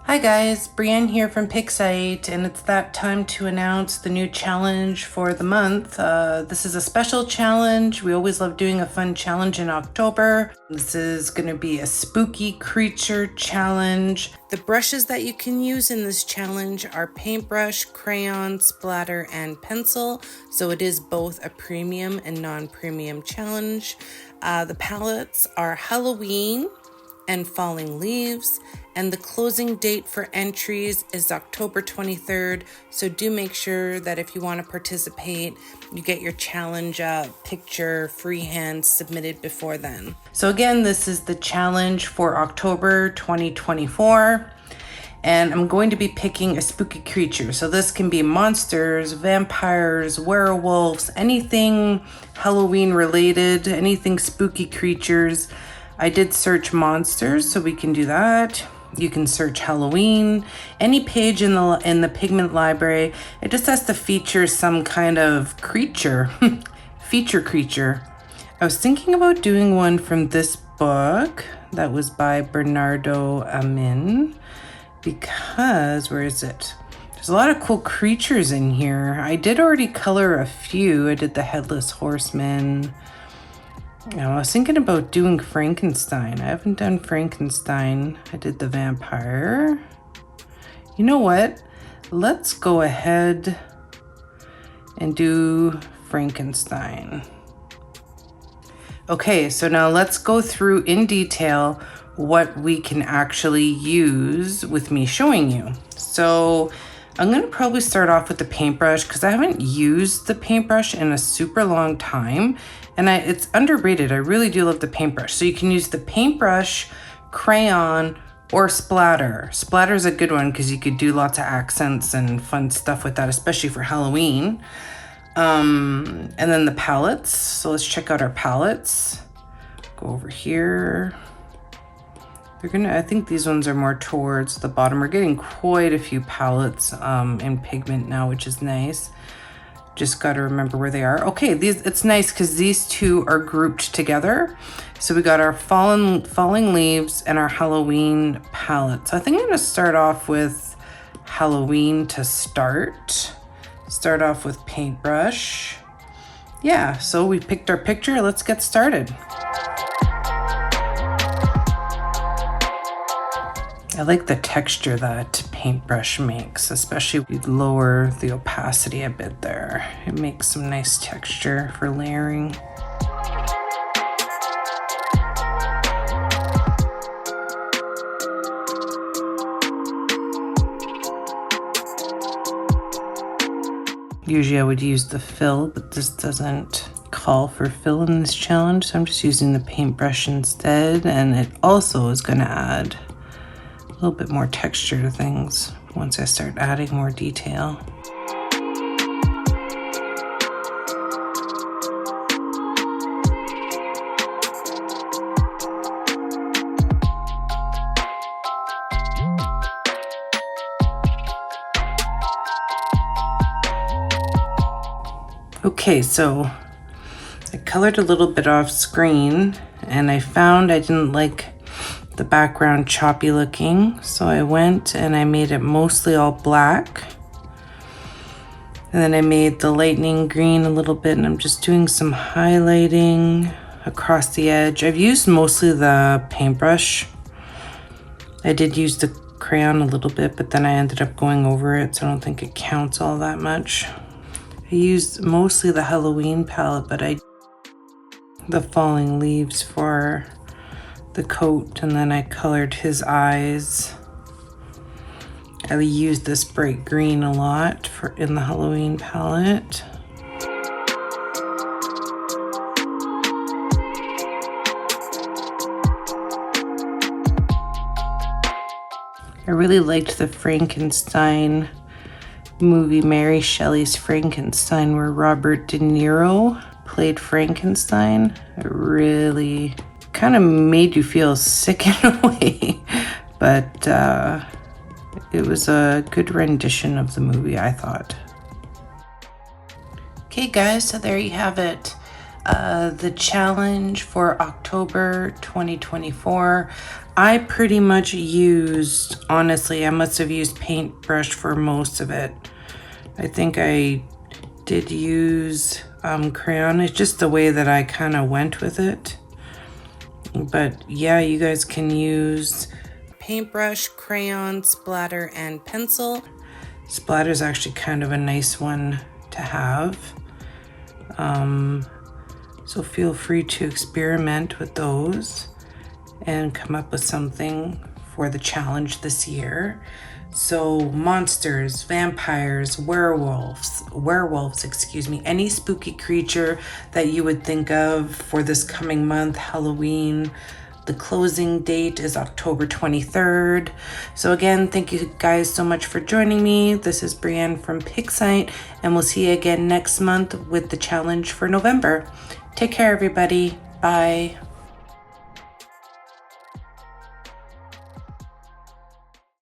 Hi guys, Brienne here from Pixite, and it's that time to announce the new challenge for the month. This is a special challenge. We always love doing a fun challenge in October. This is going to be a spooky creature challenge. The brushes that you can use in this challenge are Paintbrush, Crayon, Splatter, and Pencil. So it is both a premium and non-premium challenge. The palettes are Halloween and Falling Leaves, and the closing date for entries is October 23rd, so do make sure that if you want to participate, you get your challenge picture freehand submitted before then. So again, this is the challenge for October 2024, and I'm going to be picking a spooky creature. So this can be monsters, vampires, werewolves, anything Halloween related, anything spooky creatures. I did search monsters, so we can do that. You can search Halloween, any page in the Pigment library. It just has to feature some kind of creature, feature creature. I was thinking about doing one from this book that was by Bernardo Amin, because, where is it? There's a lot of cool creatures in here. I did already color a few. I did the Headless Horseman. I was thinking about doing Frankenstein. I haven't done Frankenstein. I did the vampire. You know what? Let's go ahead and do Frankenstein. Okay, so now let's go through in detail what we can actually use with me showing you. So I'm going to probably start off with the paintbrush because I haven't used the paintbrush in a super long time. And it's underrated. I really do love the paintbrush. So you can use the paintbrush, crayon, or splatter. Splatter is a good one because you could do lots of accents and fun stuff with that, especially for Halloween. And then the palettes. So let's check out our palettes. Go over here. I think these ones are more towards the bottom. We're getting quite a few palettes in Pigment now, which is nice. Just got to remember where they are. Okay, it's nice because these two are grouped together. So we got our Falling Leaves and our Halloween palette. So I think I'm going to start off with Halloween to start. Start off with paintbrush. Yeah, so we picked our picture. Let's get started. I like the texture that paintbrush makes, especially if you lower the opacity a bit there. It makes some nice texture for layering. Usually I would use the fill, but this doesn't call for fill in this challenge, so I'm just using the paintbrush instead, and it also is going to add a little bit more texture to things once I start adding more detail. Okay, so I colored a little bit off screen, and I found I didn't like the background choppy looking, so I went and I made it mostly all black, and then I made the lightning green a little bit, and I'm just doing some highlighting across the edge. I've used mostly the paintbrush. I did use the crayon a little bit, but then I ended up going over it, so I don't think it counts all that much. I used mostly the Halloween palette, but the Falling Leaves for the coat, and then I colored his eyes. I used this bright green a lot in the Halloween palette. I really liked the Frankenstein movie, Mary Shelley's Frankenstein, where Robert De Niro played Frankenstein. It really kind of made you feel sick in a way, but it was a good rendition of the movie, I thought. Okay guys, so there you have it. The challenge for October 2024, I pretty much used, honestly, I must have used Paintbrush for most of it. I think I did use Crayon. It's just the way that I kind of went with it. But yeah, you guys can use Paintbrush, Crayon, Splatter, and pencil. Splatter is actually kind of a nice one to have. So feel free to experiment with those and come up with something for the challenge this year. So monsters, vampires, werewolves, excuse me, any spooky creature that you would think of for this coming month, Halloween. The closing date is October 23rd. So again, thank you guys so much for joining me. This is Brienne from Pigment, and we'll see you again next month with the challenge for November. Take care, everybody. Bye.